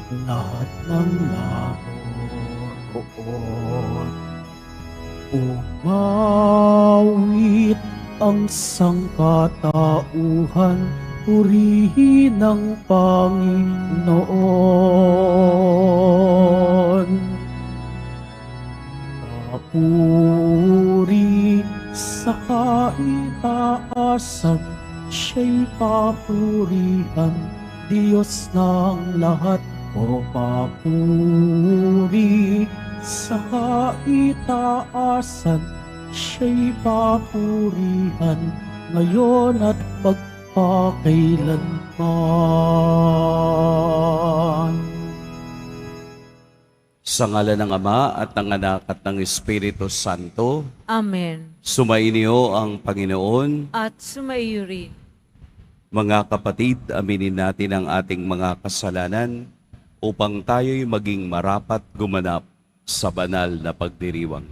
lahat ng naroroon. Umawit ang sangkatauhan, purihin ang Panginoon. Papuri sa kaitaasan, siya'y papurihan, Diyos ng lahat. O papuri sa kaitaasan, siya'y papurihan, ngayon at magpakailanman. Sa ngala ng Ama at ng Anak at ng Espiritu Santo, Amen. sumainyo ang Panginoon. At sumaiyo rin. Mga kapatid, aminin natin ang ating mga kasalanan upang tayo'y maging marapat gumanap sa banal na pagdiriwang.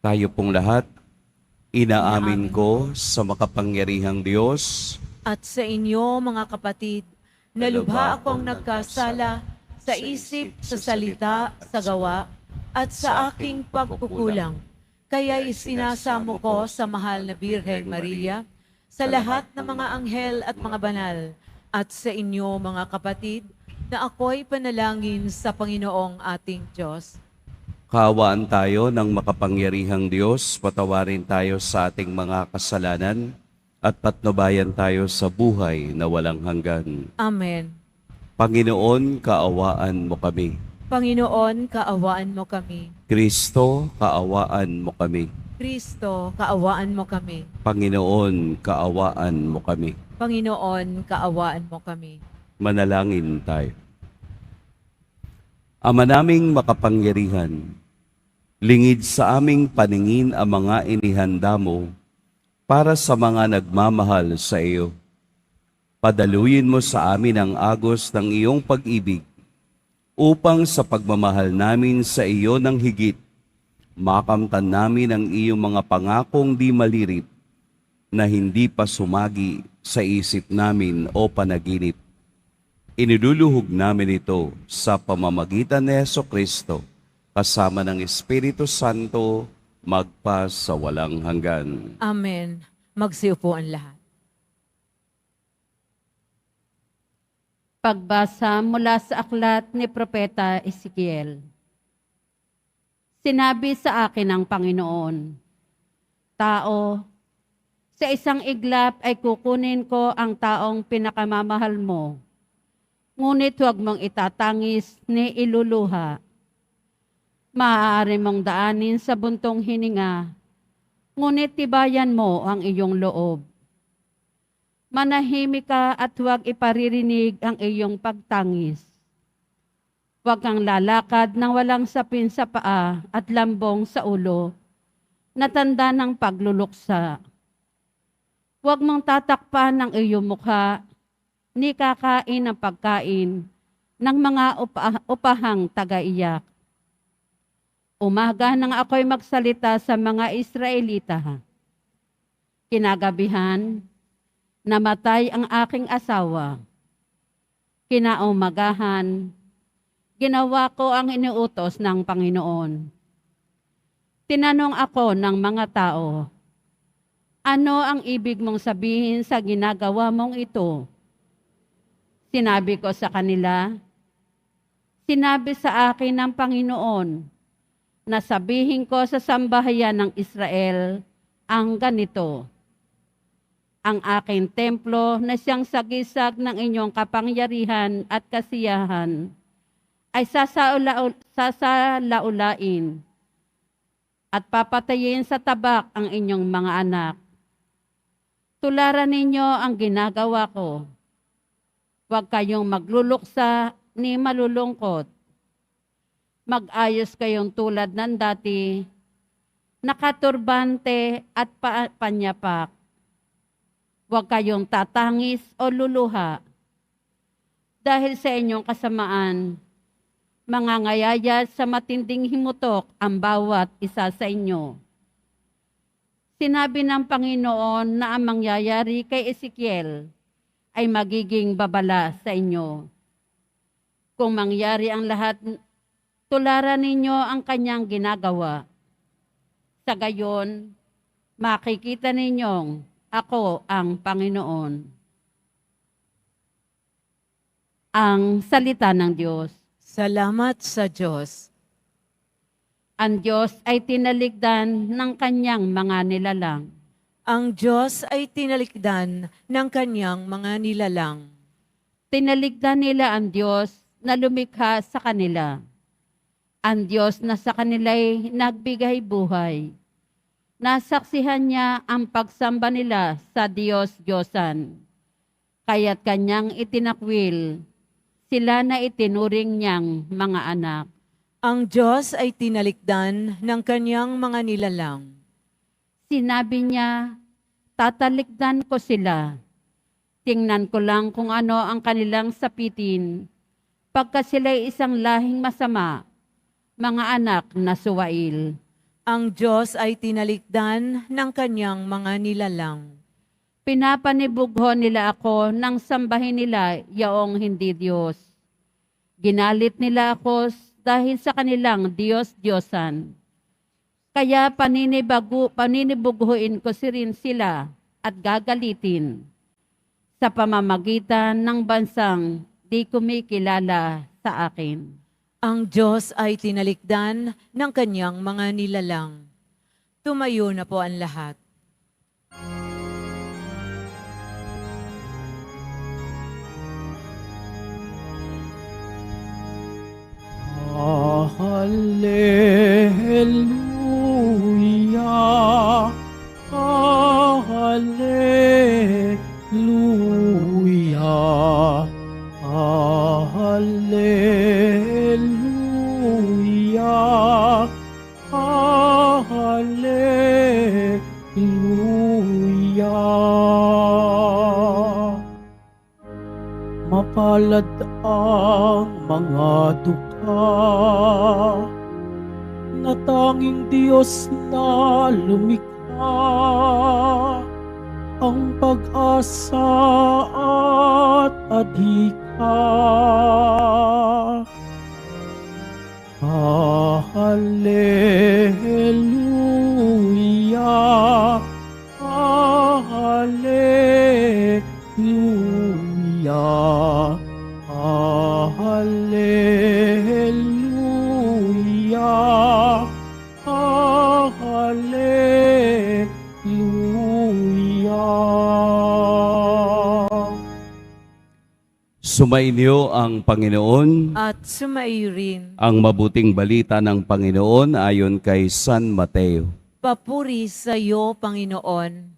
Tayo pong lahat, inaamin ko sa makapangyarihang Diyos At sa inyo, mga kapatid, na lubha akong nagkasala sa isip, sa salita, sa gawa, at sa aking pagkukulang. Kaya isinasamo ko sa mahal na Birheng Maria, sa lahat ng mga anghel at mga banal, at sa inyo, mga kapatid, na ako'y panalangin sa Panginoong ating Diyos. Kaawaan tayo ng makapangyarihang Diyos, patawarin tayo sa ating mga kasalanan, at patnubayan tayo sa buhay na walang hanggan. Amen. Panginoon, kaawaan mo kami. Panginoon, kaawaan mo kami. Kristo, kaawaan mo kami. Kristo, kaawaan mo kami. Panginoon, kaawaan mo kami. Panginoon, kaawaan mo kami. Manalangin tayo. Ama naming makapangyarihan, lingid sa aming paningin ang mga inihanda mo para sa mga nagmamahal sa iyo. Padaluyin mo sa amin ang agos ng iyong pag-ibig upang sa pagmamahal namin sa iyo ng higit, makamtan namin ang iyong mga pangakong di malirip na hindi pa sumagi sa isip namin o panaginip. Iniluluhog namin ito sa pamamagitan ni Jesucristo kasama ng Espiritu Santo magpa sa walang hanggan. Amen. Magsiupo ang lahat. Pagbasa mula sa aklat ni Propeta Ezekiel. Sinabi sa akin ng Panginoon, Tao, sa isang iglap ay kukunin ko ang taong pinakamamahal mo, ngunit huwag mong itatangis ni iluluha. Maaari mong daanin sa buntong hininga, ngunit tibayan mo ang iyong loob. Manahimik ka at huwag iparirinig ang iyong pagtangis. Huwag kang lalakad ng walang sapin sa paa at lambong sa ulo, na tanda ng pagluluksa. Huwag mong tatakpan ang iyong mukha, ni kakain ng pagkain ng mga upahang taga-iyak. Umaga nang ako'y magsalita sa mga Israelita. Kinagabihan, namatay ang aking asawa. Kinaumagahan, ginawa ko ang iniutos ng Panginoon. Tinanong ako ng mga tao, ano ang ibig mong sabihin sa ginagawa mong ito? Sinabi ko sa kanila, sinabi sa akin ng Panginoon, na sabihin ko sa sambahayan ng Israel ang ganito, ang aking templo na siyang sagisag ng inyong kapangyarihan at kasiyahan ay sasalaulain at papatayin sa tabak ang inyong mga anak. Tularan ninyo ang ginagawa ko. Huwag kayong magluluksa ni malulungkot. Mag-ayos kayong tulad ng dati, nakaturbante at panyapak. Huwag kayong tatangis o luluha. Dahil sa inyong kasamaan, mangangayayat sa matinding himutok ang bawat isa sa inyo. Sinabi ng Panginoon na ang mangyayari kay Ezekiel ay magiging babala sa inyo. Kung mangyari ang lahat, tularan ninyo ang kanyang ginagawa. Sa gayon, makikita ninyong ako ang Panginoon. Ang salita ng Diyos. Salamat sa Diyos. Ang Diyos ay tinalikdan ng kanyang mga nilalang. Ang Diyos ay tinalikdan ng kanyang mga nilalang. Tinalikdan nila ang Diyos na lumikha sa kanila. Ang Diyos na sa kanila'y nagbigay buhay. Nasaksihan niya ang pagsamba nila sa Diyos-Diyosan. Kaya't kanyang itinakwil, sila na itinuring niyang mga anak. Ang Diyos ay tinalikdan ng kanyang mga nilalang. Sinabi niya, tatalikdan ko sila. Tingnan ko lang kung ano ang kanilang sapitin, pagka sila'y isang lahing masama, mga anak na suwail. Ang Diyos ay tinalikdan ng kanyang mga nilalang. Pinapanibugho nila ako nang sambahin nila yaong hindi Diyos. Ginalit nila ako dahil sa kanilang Diyos-Diyosan. Kaya paninibughuin ko rin sila at gagalitin sa pamamagitan ng bansang di kumikilala sa akin. Ang Diyos ay tinalikdan ng kanyang mga nilalang. Tumayo na po ang lahat. Hallelujah, hallelujah, hallelujah, hallelujah. Mapalad ang mga dukha na tanging Diyos na lumikha, ang pag-asa at adhika. Hallelujah, hallelujah, hallelujah, hallelujah. Sumainyo ang Panginoon. At sumaiyo rin. Ang mabuting balita ng Panginoon ayon kay San Mateo. Papuri sa iyo, Panginoon.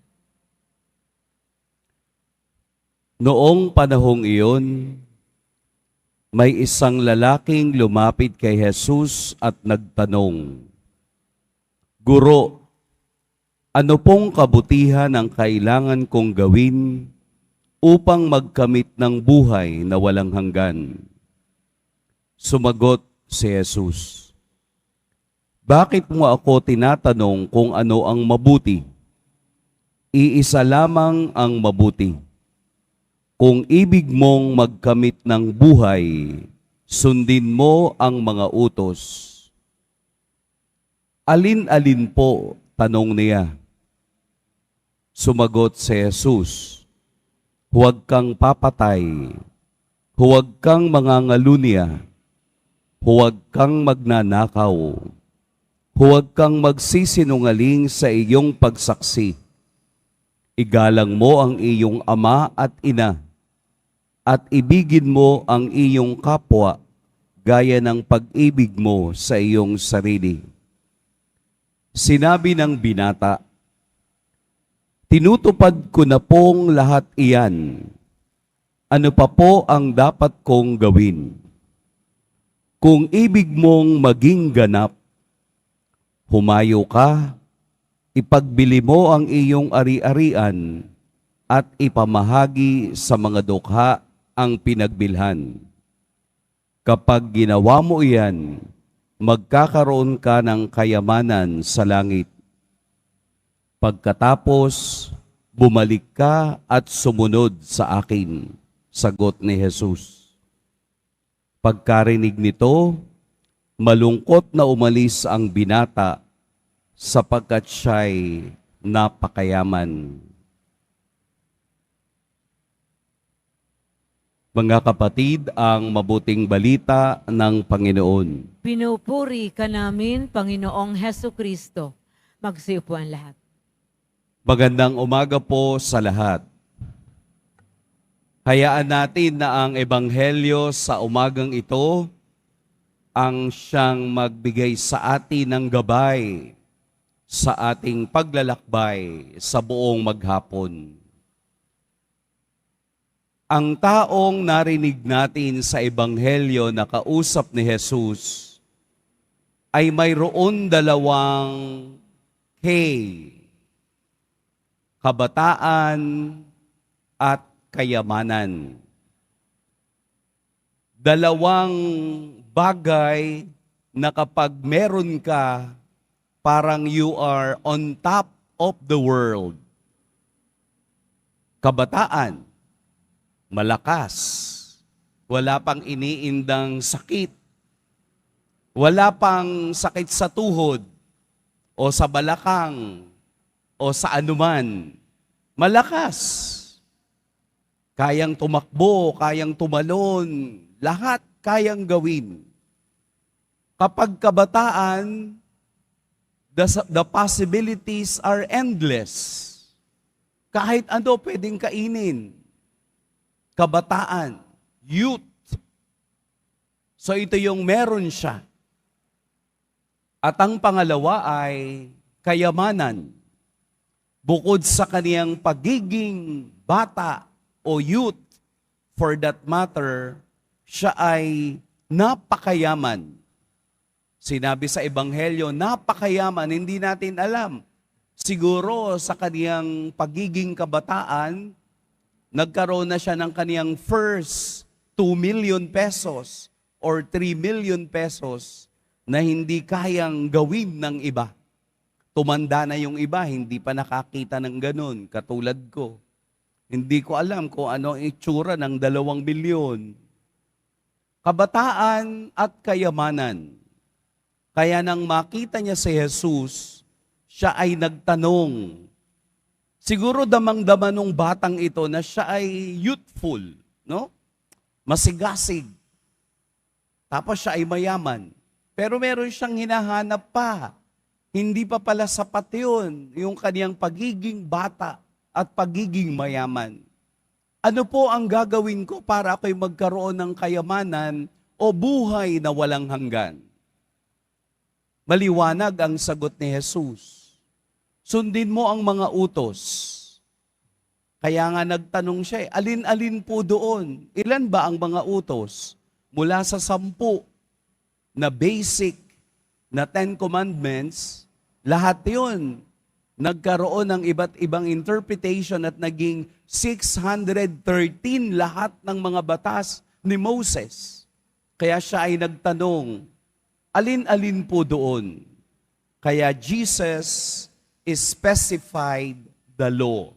Noong panahong iyon, may isang lalaking lumapit kay Jesus at nagtanong, Guro, ano pong kabutihan ang kailangan kong gawin upang magkamit ng buhay na walang hanggan? Sumagot si Jesus, Bakit mo ako tinatanong kung ano ang mabuti? Iisa lamang ang mabuti. Kung ibig mong magkamit ng buhay, sundin mo ang mga utos. Alin-alin po? Tanong niya. Sumagot si Jesus, Huwag kang papatay, huwag kang mangangalunya, huwag kang magnanakaw, huwag kang magsisinungaling sa iyong pagsaksi. Igalang mo ang iyong ama at ina, at ibigin mo ang iyong kapwa gaya ng pag-ibig mo sa iyong sarili. Sinabi ng binata, Tinutupad ko na pong lahat iyan. Ano pa po ang dapat kong gawin? Kung ibig mong maging ganap, humayo ka, ipagbili mo ang iyong ari-arian at ipamahagi sa mga dukha ang pinagbilhan. Kapag ginawa mo iyan, magkakaroon ka ng kayamanan sa langit. Pagkatapos, Bumalik ka at sumunod sa akin, sagot ni Jesus. Pagkarinig nito, malungkot na umalis ang binata sapagkat siya'y napakayaman. Mga kapatid, ang mabuting balita ng Panginoon. Pinupuri ka namin, Panginoong Heso Kristo. Magsiupo ang lahat. Magandang umaga po sa lahat. Hayaan natin na ang Ebanghelyo sa umagang ito ang siyang magbigay sa atin ng gabay sa ating paglalakbay sa buong maghapon. Ang taong narinig natin sa Ebanghelyo na kausap ni Jesus ay mayroon dalawang kabataan at kayamanan. Dalawang bagay na kapag meron ka, parang you are on top of the world. Kabataan, malakas, wala pang iniindang sakit, wala pang sakit sa tuhod o sa balakang o sa anuman, malakas. Kayang tumakbo, kayang tumalon, lahat kayang gawin. Kapag kabataan, the possibilities are endless. Kahit ano pwedeng kainin. Kabataan, youth. So ito yung meron siya. At ang pangalawa ay kayamanan. Bukod sa kaniyang pagiging bata o youth, for that matter, siya ay napakayaman. Sinabi sa Ebanghelyo, napakayaman, hindi natin alam. Siguro sa kaniyang pagiging kabataan, nagkaroon na siya ng kaniyang first 2 million pesos or 3 million pesos na hindi kayang gawin ng iba. Tumanda na yung iba, hindi pa nakakita ng ganun, katulad ko. Hindi ko alam kung ano ang itsura ng 2 milyon. Kabataan at kayamanan. Kaya nang makita niya si Jesus, siya ay nagtanong. Siguro damang-dama nung batang ito na siya ay youthful, no? Masigasig. Tapos siya ay mayaman. Pero meron siyang hinahanap pa. Hindi pa pala sapat yun, yung kaniyang pagiging bata at pagiging mayaman. Ano po ang gagawin ko para ako'y magkaroon ng kayamanan o buhay na walang hanggan? Maliwanag ang sagot ni Jesus. Sundin mo ang mga utos. Kaya nga nagtanong siya, alin-alin po doon? Ilan ba ang mga utos? Mula sa 10 na basic na 10 commandments, lahat yun nagkaroon ng iba't ibang interpretation at naging 613 lahat ng mga batas ni Moses. Kaya siya ay nagtanong, alin-alin po doon? Kaya Jesus specified the law.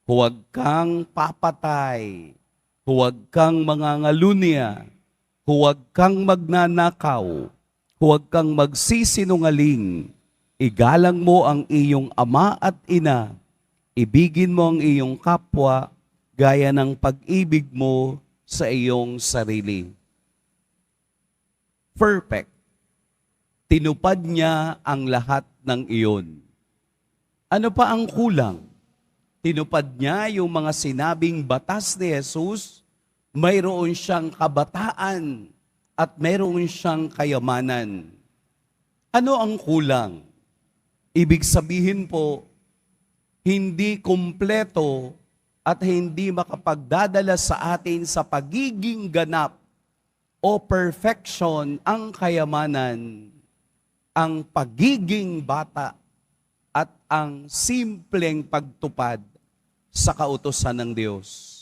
Huwag kang papatay, huwag kang mangangalunya, huwag kang magnanakaw, huwag kang magsisinungaling, igalang mo ang iyong ama at ina, ibigin mo ang iyong kapwa, gaya ng pag-ibig mo sa iyong sarili. Perfect. Tinupad niya ang lahat ng iyon. Ano pa ang kulang? Tinupad niya yung mga sinabing batas ni Jesus, mayroon siyang kabataan at mayroon siyang kayamanan. Ano ang kulang? Ibig sabihin po, hindi kumpleto at hindi makapagdadala sa atin sa pagiging ganap o perfection ang kayamanan, ang pagiging bata at ang simpleng pagtupad sa kautusan ng Diyos.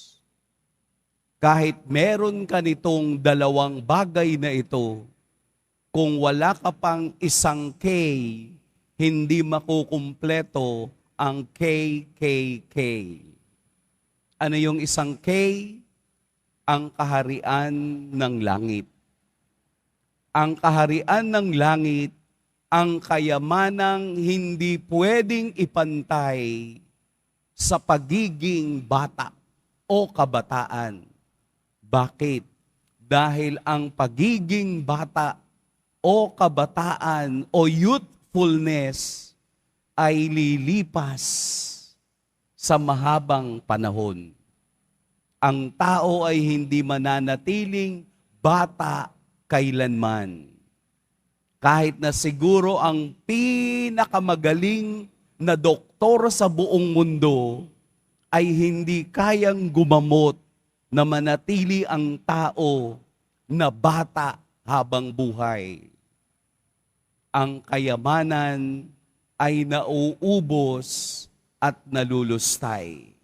Kahit meron ka nitong 2 bagay na ito, kung wala ka pang 1 K, hindi makukumpleto ang KKK. Ano yung isang K? Ang kaharian ng langit. Ang kaharian ng langit, ang kayamanang hindi pwedeng ipantay sa pagiging bata o kabataan. Bakit? Dahil ang pagiging bata o kabataan o youthfulness ay lilipas sa mahabang panahon. Ang tao ay hindi mananatiling bata kailanman. Kahit na siguro ang pinakamagaling na doktor sa buong mundo ay hindi kayang gumamot na manatili ang tao na bata habang buhay. Ang kayamanan ay nauubos at nalulustay.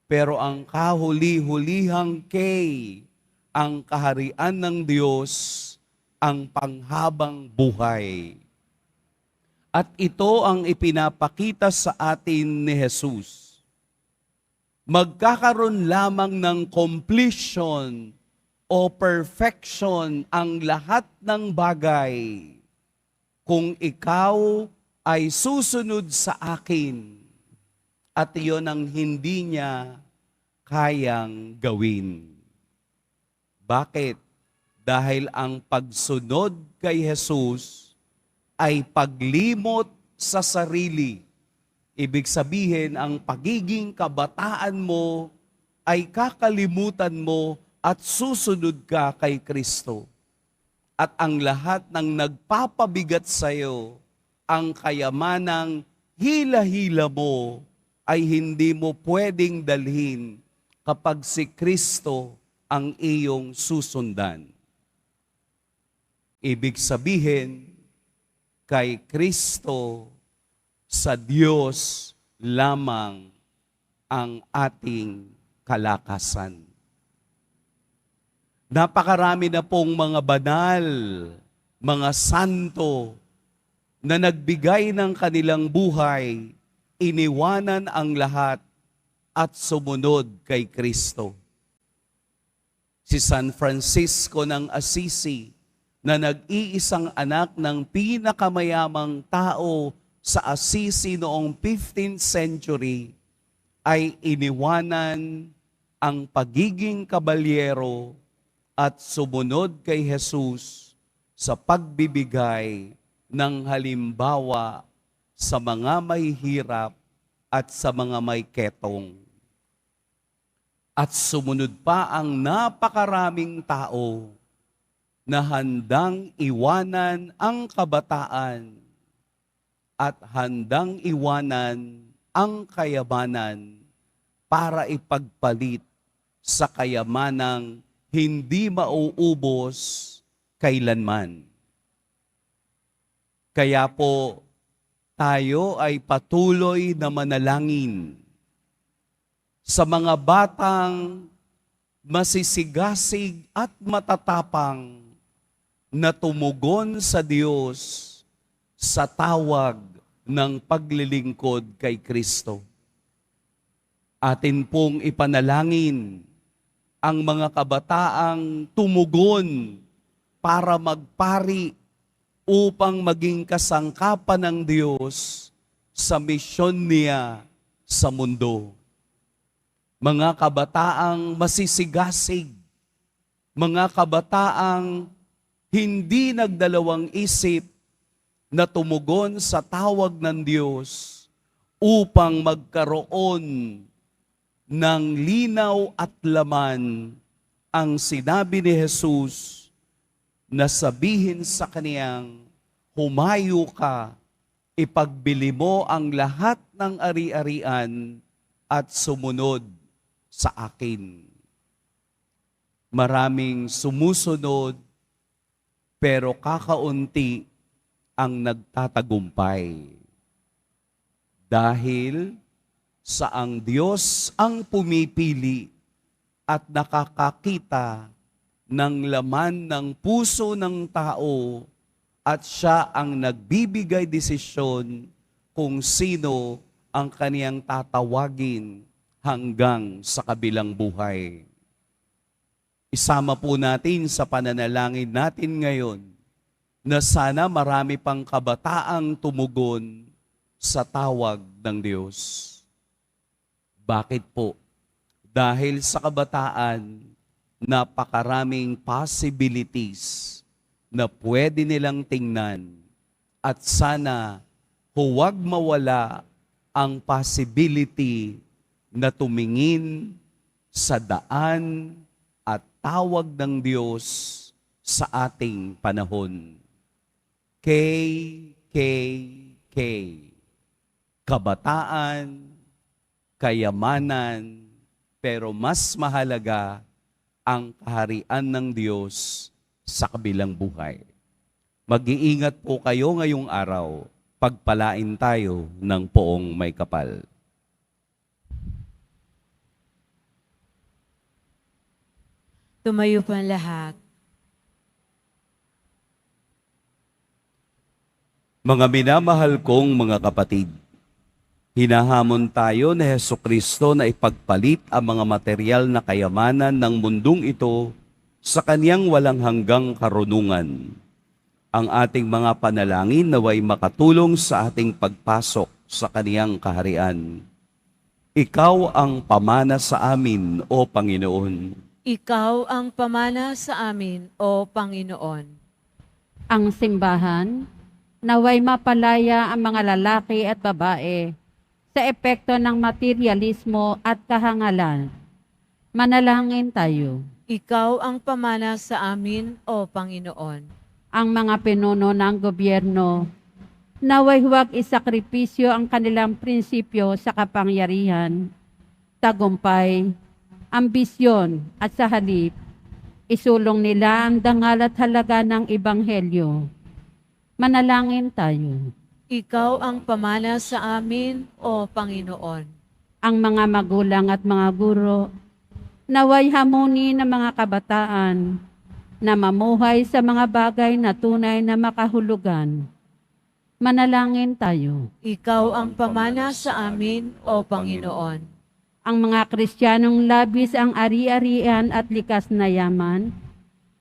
Pero ang kahuli-hulihang kay, ang kaharian ng Diyos, ang panghabang buhay. At ito ang ipinapakita sa atin ni Jesus. Magkakaroon lamang ng completion o perfection ang lahat ng bagay kung ikaw ay susunod sa akin at iyon ang hindi niya kayang gawin. Bakit? Dahil ang pagsunod kay Jesus ay paglimot sa sarili. Ibig sabihin, ang pagiging kabataan mo ay kakalimutan mo at susunod ka kay Kristo. At ang lahat ng nagpapabigat sa iyo, ang kayamanang hila-hila mo, ay hindi mo pwedeng dalhin kapag si Kristo ang iyong susundan. Ibig sabihin, kay Kristo sa Diyos lamang ang ating kalakasan. Napakarami na pong mga banal, mga santo, na nagbigay ng kanilang buhay, iniwanan ang lahat at sumunod kay Kristo. Si San Francisco ng Assisi, na nag-iisang anak ng pinakamayamang tao sa Assisi noong 15th century, ay iniwanan ang pagiging kabalyero at sumunod kay Jesus sa pagbibigay ng halimbawa sa mga may hirap at sa mga may ketong. At sumunod pa ang napakaraming tao na handang iwanan ang kabataan at handang iwanan ang kayamanan para ipagpalit sa kayamanang hindi mauubos kailanman. Kaya po, tayo ay patuloy na manalangin sa mga batang masisigasig at matatapang na tumugon sa Diyos sa tawag ng paglilingkod kay Kristo. Atin pong ipanalangin ang mga kabataang tumugon para magpari upang maging kasangkapan ng Diyos sa misyon niya sa mundo. Mga kabataang masisigasig, mga kabataang hindi nagdalawang isip na tumugon sa tawag ng Diyos upang magkaroon ng linaw at laman ang sinabi ni Jesus na sabihin sa kaniyang, humayo ka, ipagbili mo ang lahat ng ari-arian at sumunod sa akin. Maraming sumusunod, pero kakaunti ang nagtatagumpay. Dahil sa ang Diyos ang pumipili at nakakakita ng laman ng puso ng tao at siya ang nagbibigay desisyon kung sino ang kaniyang tatawagin hanggang sa kabilang buhay. Isama po natin sa pananalangin natin ngayon na sana marami pang kabataang tumugon sa tawag ng Diyos. Bakit po? Dahil sa kabataan, napakaraming possibilities na pwede nilang tingnan at sana huwag mawala ang possibility na tumingin sa daan at tawag ng Diyos sa ating panahon. K. Kabataan, kayamanan, pero mas mahalaga ang kaharian ng Diyos sa kabilang buhay. Mag-iingat po kayo ngayong araw. Pagpalain tayo ng poong may kapal. Tumayo po ang lahat. Mga minamahal kong mga kapatid, hinahamon tayo ni Hesukristo na ipagpalit ang mga material na kayamanan ng mundong ito sa kaniyang walang hanggang karunungan. Ang ating mga panalangin naway makatulong sa ating pagpasok sa kaniyang kaharian. Ikaw ang pamana sa amin, O Panginoon. Ikaw ang pamana sa amin, O Panginoon. Ang simbahan, naway mapalaya ang mga lalaki at babae sa epekto ng materialismo at kahangalan. Manalangin tayo. Ikaw ang pamana sa amin, O Panginoon. Ang mga pinuno ng gobyerno, naway huwag isakripisyo ang kanilang prinsipyo sa kapangyarihan, tagumpay, ambisyon at sa halip, isulong nila ang dangal at halaga ng Ebanghelyo. Manalangin tayo. Ikaw ang pamana sa amin, O Panginoon. Ang mga magulang at mga guro, naway hamuni ng mga kabataan na mamuhay sa mga bagay na tunay na makahulugan. Manalangin tayo. Ikaw ang pamana sa amin, O Panginoon. Ang mga Kristiyanong labis ang ari-arian at likas na yaman,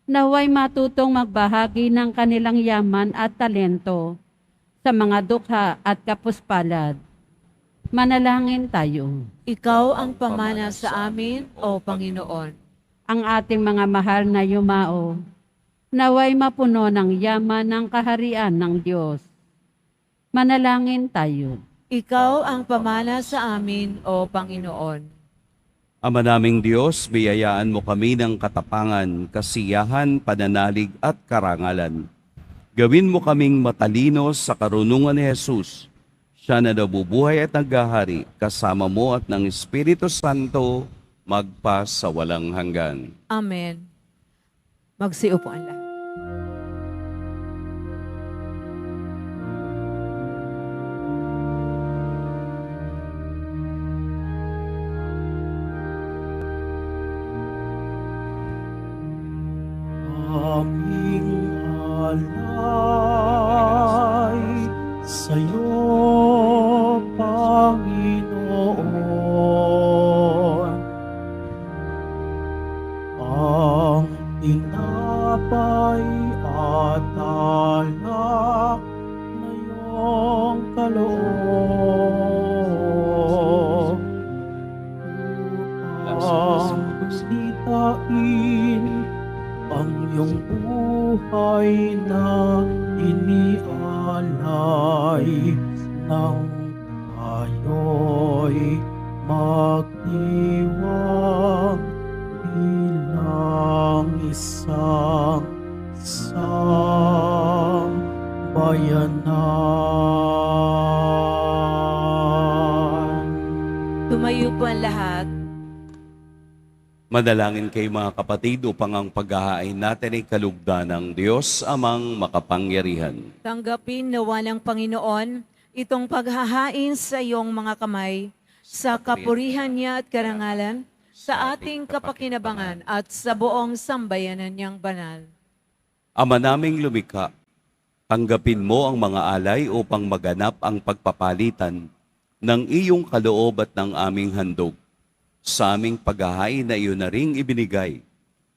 naway matutong magbahagi ng kanilang yaman at talento sa mga dukha at kapuspalad. Manalangin tayo. Ikaw ang pamana sa amin, O Panginoon. Ang ating mga mahal na yumao, naway mapuno ng yaman ng kaharian ng Diyos. Manalangin tayo. Ikaw ang pamana sa amin, O Panginoon. Ama naming Diyos, biyayaan mo kami ng katapangan, kasiyahan, pananalig at karangalan. Gawin mo kaming matalino sa karunungan ni Jesus. Siya na nabubuhay at naghahari, kasama mo at ng Espiritu Santo, magpa sa walang hanggan. Amen. Magsiupo ang lahat. Aming alay sa'yo, Panginoon. Ang tinapay at alak na iyong kaloob upang sitain ang iyong buhay na inialay nang tayo'y magdiwang bilang isang sambayanan. Tumayo po ang lahat. Madalangin kayo mga kapatid upang ang paghahain natin ay kalugdan ng Diyos amang makapangyarihan. Tanggapin nawa ng Panginoon itong paghahain sa iyong mga kamay, sa kapurihan niya at karangalan, sa ating kapakinabangan at sa buong sambayanan niyang banal. Ama naming lumikha, tanggapin mo ang mga alay upang maganap ang pagpapalitan ng iyong kaloob at ng aming handog sa aming paghahain na iyon na ring ibinigay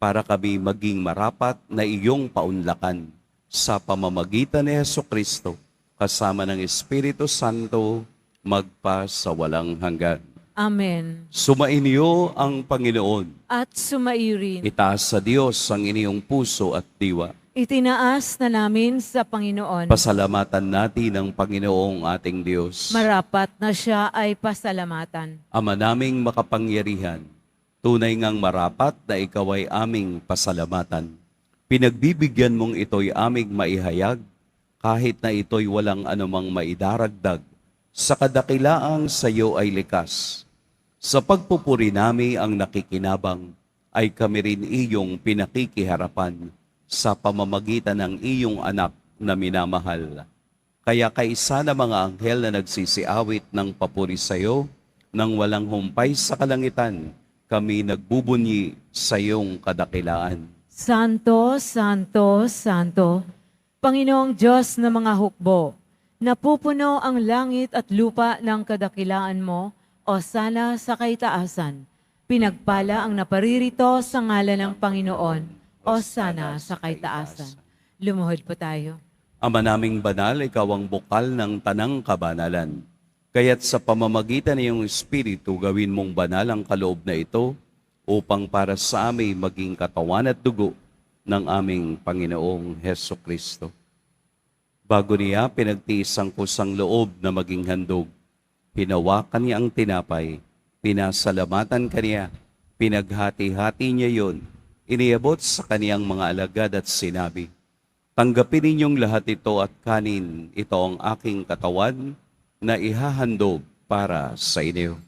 para kami maging marapat na iyong paunlakan sa pamamagitan ni Hesukristo kasama ng Espiritu Santo magpa sa walang hanggan. Amen. Sumainyo ang Panginoon. At sumaiyo rin. Itaas sa Diyos ang inyong puso at diwa. Itinaas na namin sa Panginoon. Pasalamatan natin ang Panginoong ating Diyos. Marapat na siya ay pasalamatan. Ama naming makapangyarihan, tunay ngang marapat na ikaw ay aming pasalamatan. Pinagbibigyan mong ito'y aming maihayag, kahit na ito'y walang anumang maidaragdag, sa kadakilaang sa iyo ay likas. Sa pagpupuri nami ang nakikinabang, ay kami rin iyong pinakikiharapan sa pamamagitan ng iyong anak na minamahal. Kaya kaisa na mga anghel na nagsisiawit ng papuri sa iyo, nang walang humpay sa kalangitan, kami nagbubunyi sa iyong kadakilaan. Santo, Santo, Santo, Panginoong Diyos ng mga hukbo, napupuno ang langit at lupa ng kadakilaan mo, o sana sa kaitaasan. Pinagpala ang naparirito sa ngalan ng Panginoon, o sana sa kaitaasan. Lumuhod po tayo. Ama naming banal, ikaw ang bukal ng tanang kabanalan. Kaya't sa pamamagitan ng iyong Espiritu, gawin mong banal ang kaloob na ito upang para sa amin maging katawan at dugo ng aming Panginoong Hesukristo. Bago niya pinagtiis ang kusang loob na maging handog, hinawakan niya ang tinapay, pinasalamatan kaniya, pinaghati-hati niya yon, iniabot sa kaniyang mga alagad at sinabi, "Tanggapin ninyong lahat ito at kanin, ito ang aking katawan na ihahandog para sa inyo."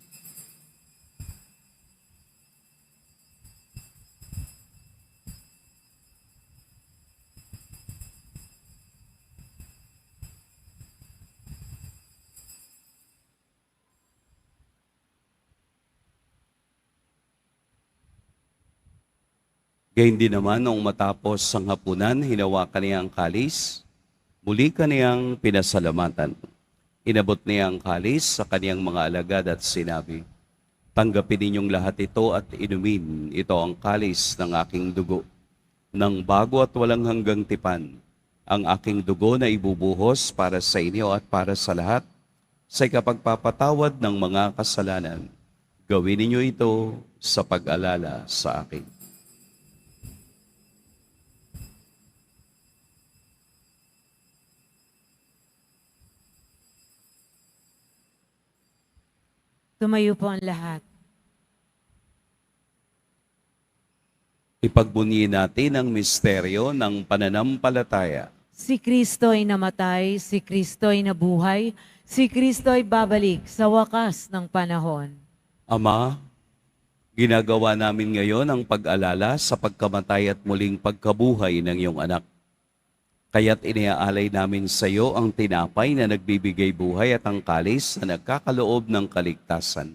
Gayun din naman, noong matapos ang hapunan, hinawakan niya ang kalis, muli kaniyang pinasalamatan. Inabot niya ang kalis sa kaniyang mga alagad at sinabi, "Tanggapin ninyong lahat ito at inumin, ito ang kalis ng aking dugo, ng bago at walang hanggang tipan, ang aking dugo na ibubuhos para sa inyo at para sa lahat, sa ikapagpapatawad ng mga kasalanan. Gawin ninyo ito sa pag-alala sa akin." Tumayo po ang lahat. Ipagbunyi natin ang misteryo ng pananampalataya. Si Kristo ay namatay, si Kristo ay nabuhay, si Kristo ay babalik sa wakas ng panahon. Ama, ginagawa namin ngayon ang pag-alala sa pagkamatay at muling pagkabuhay ng iyong anak. Kaya't iniaalay namin sa iyo ang tinapay na nagbibigay buhay at ang kalis na nagkakaloob ng kaligtasan.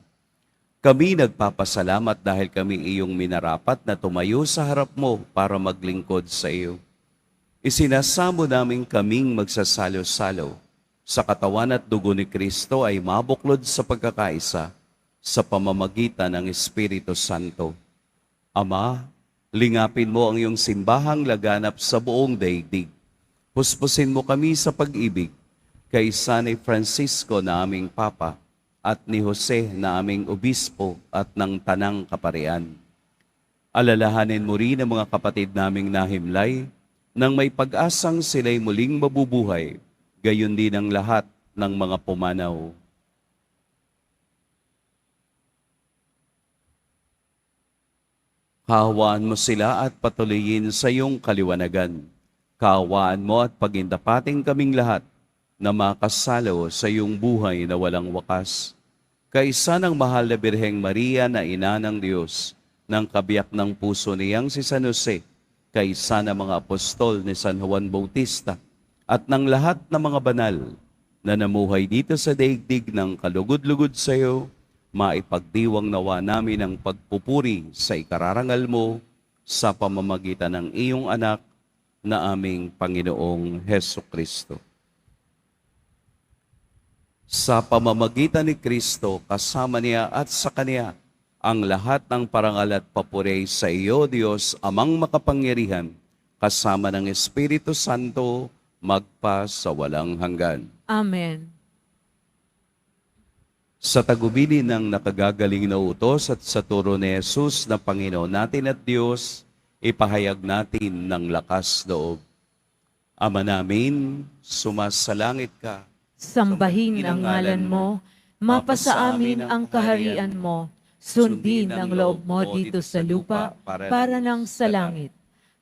Kami nagpapasalamat dahil kami iyong minarapat na tumayo sa harap mo para maglingkod sa iyo. Isinasamo namin kaming magsasalo-salo sa katawan at dugo ni Kristo ay mabuklod sa pagkakaisa sa pamamagitan ng Espiritu Santo. Ama, lingapin mo ang iyong simbahang laganap sa buong daigdig. Puspusin mo kami sa pag-ibig kay San Francisco na aming Papa at ni Jose na aming Obispo at ng Tanang Kaparian. Alalahanin mo rin ang mga kapatid naming nahimlay nang may pag-asang sila'y muling mabubuhay, gayon din ang lahat ng mga pumanaw. Kahawaan mo sila at patuloyin sa iyong kaliwanagan. Kaawaan mo at pagindapating kaming lahat na makasalo sa iyong buhay na walang wakas. Kaisa ng mahal na Birheng Maria na ina ng Diyos, ng kabiyak ng puso niyang si San Jose, kaisa ng mga apostol ni San Juan Bautista, at ng lahat ng mga banal na namuhay dito sa daigdig ng kalugod-lugod sa iyo, maipagdiwang nawa namin ang pagpupuri sa ikararangal mo sa pamamagitan ng iyong anak na aming Panginoong Hesukristo. Sa pamamagitan ni Kristo, kasama niya at sa Kanya, ang lahat ng parangal at papuri sa iyo, Diyos, Amang makapangyarihan, kasama ng Espiritu Santo, magpa sa walang hanggan. Amen. Sa tagubilin ng nakagagaling na utos at sa turo ni Jesus na Panginoon natin at Diyos, ipahayag natin ng lakas loob. Ama namin, sumasalangit ka. Sambahin ang ngalan mo, mapasa amin ang kaharian mo, sundin ang loob mo dito sa lupa para ng sa langit.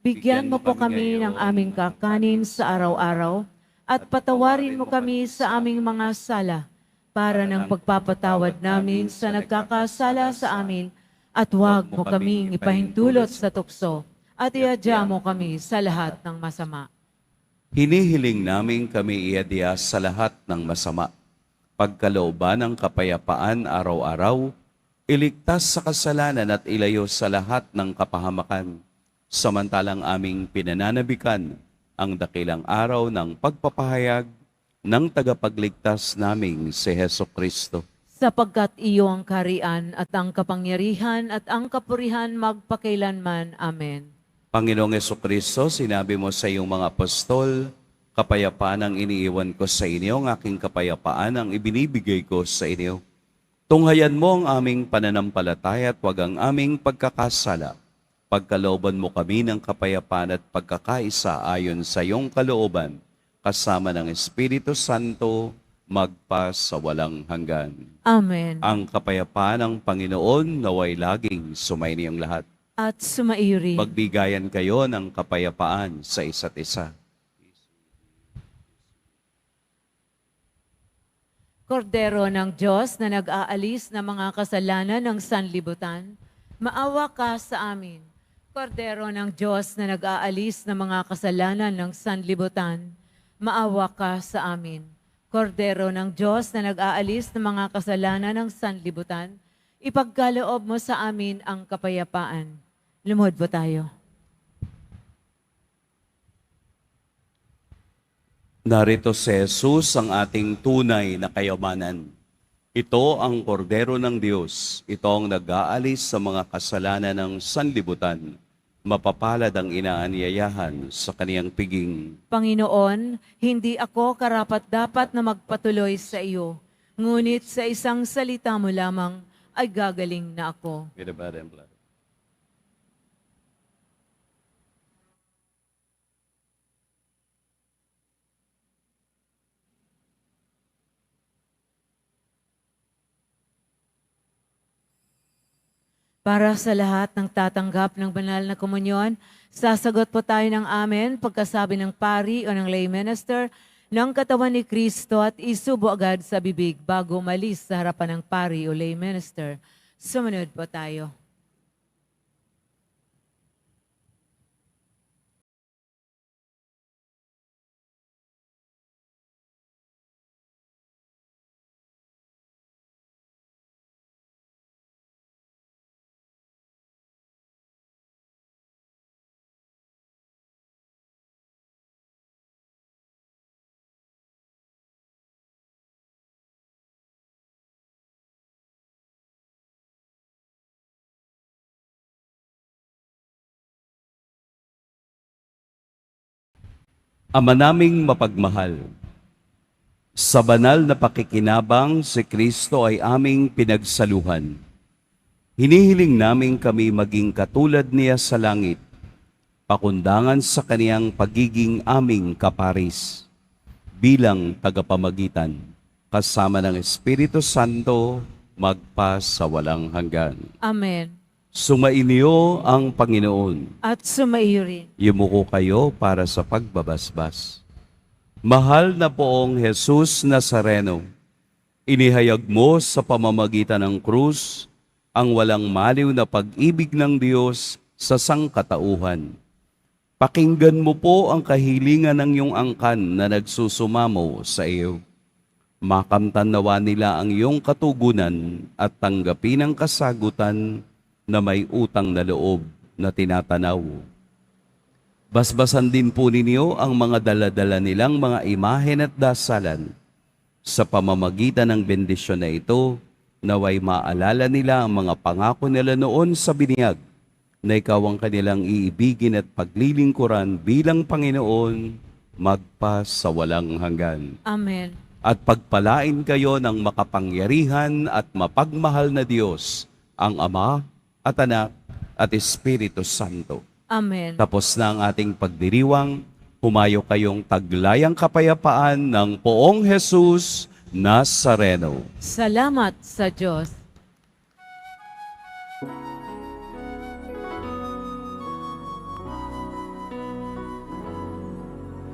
Bigyan mo po kami ng aming kakanin sa araw-araw at patawarin mo kami sa aming mga sala para ng pagpapatawad namin sa nagkakasala sa amin at huwag mo kaming ipahintulot sa tukso at iadya mo kami sa lahat ng masama. Hinihiling namin kami iadya sa lahat ng masama. Pagkalooban ng kapayapaan araw-araw, iligtas sa kasalanan at ilayo sa lahat ng kapahamakan. Samantalang aming pinananabikan ang dakilang araw ng pagpapahayag ng tagapagligtas naming si Heso Kristo. Sapagkat iyo ang kaharian at ang kapangyarihan at ang kapurihan magpakailanman. Amen. Panginoong Jesucristo, sinabi mo sa iyong mga apostol, kapayapaan ang iniiwan ko sa inyo, ang aking kapayapaan ang ibinibigay ko sa inyo. Tunghayan mo ang aming pananampalataya at huwag ang aming pagkakasala. Pagkalooban mo kami ng kapayapaan at pagkakaisa ayon sa iyong kalooban, kasama ng Espiritu Santo, magpa sa walang hanggan. Amen. Ang kapayapaan ng Panginoon naway laging sumainiyong lahat. At sumaiyo rin. Magbigayan kayo ng kapayapaan sa isa't isa. Kordero ng Diyos na nag-aalis ng mga kasalanan ng sanlibutan, maawa ka sa amin. Kordero ng Diyos na nag-aalis ng mga kasalanan ng sanlibutan, maawa ka sa amin. Kordero ng Diyos na nag-aalis ng mga kasalanan ng sanlibutan, ipagkaloob mo sa amin ang kapayapaan. Lumuhod po tayo. Narito si Jesus ang ating tunay na kayamanan. Ito ang kordero ng Diyos. Ito ang nag-aalis sa mga kasalanan ng sanlibutan. Mapapalad ang inaanyayahan sa kaniyang piging. Panginoon, hindi ako karapat-dapat na magpatuloy sa iyo, ngunit sa isang salita mo lamang ay gagaling na ako. With the body and blood. Para sa lahat ng tatanggap ng banal na komunyon, sasagot po tayo ng amen pagkasabi ng pari o ng lay minister ng katawan ni Kristo at isubo agad sa bibig bago umalis sa harapan ng pari o lay minister. Sumunod po tayo. Ama naming mapagmahal, sa banal na pakikinabang si Kristo ay aming pinagsaluhan. Hinihiling namin kami maging katulad niya sa langit, pakundangan sa kaniyang pagiging aming kaparis, bilang tagapamagitan, kasama ng Espiritu Santo, magpa sa walang hanggan. Amen. Sumainyo ang Panginoon. At sumaiyo rin. Yumuko kayo para sa pagbabasbas. Mahal na poong Jesus Nazareno, inihayag mo sa pamamagitan ng krus ang walang maliw na pag-ibig ng Diyos sa sangkatauhan. Pakinggan mo po ang kahilingan ng iyong angkan na nagsusumamo sa iyo. Makamtan nawa nila ang iyong katugunan at tanggapin ang kasagutan na may utang na loob na tinatanaw. Basbasan din po ninyo ang mga daladala nilang mga imahen at dasalan Sa pamamagitan ng bendisyon na ito, naway maalala nila ang mga pangako nila noon sa biniyag, na ikaw ang kanilang iibigin at paglilingkuran bilang Panginoon, magpa sa walang hanggan. Amen. At pagpalain kayo ng makapangyarihan at mapagmahal na Diyos, ang Ama at Anak at Espiritu Santo. Amen. Tapos na ang ating pagdiriwang, humayo kayong taglayang kapayapaan ng Poong Jesus Nazareno. Salamat sa Diyos.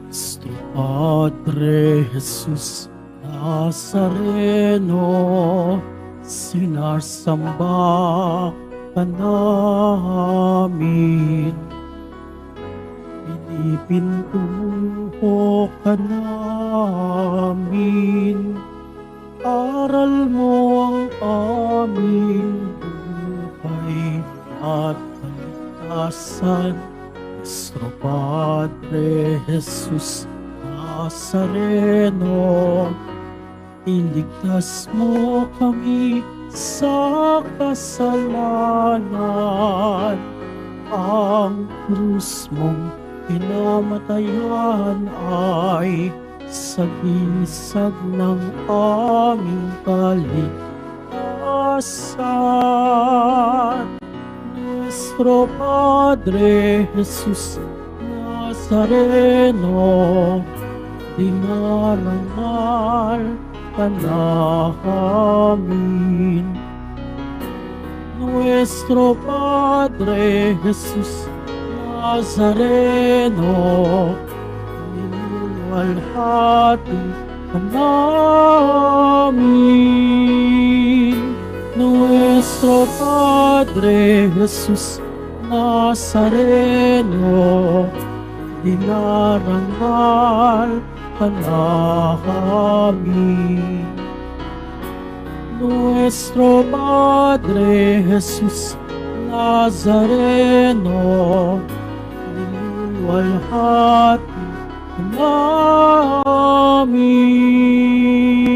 Nuestro Padre Jesus Nazareno, sinasamba ka namin. Pinipintuho ka namin. Aral mo ang aming buhay at kaligtasan. Nuestro Padre Jesus Nazareno, iligtas mo kami sa kasalanan. Ang krus mong pinamatayan ay sagisag ng aming kaligtasan. Nuestro Padre Jesus Nazareno, dinarangal ka namin. Nuestro Padre Jesus Nazareno, niluwalhati ka namin. Nuestro Padre Jesus Nazareno, dinarangal ka namin. Nuestro Padre Jesus Nazareno, niluwalhati ka namin.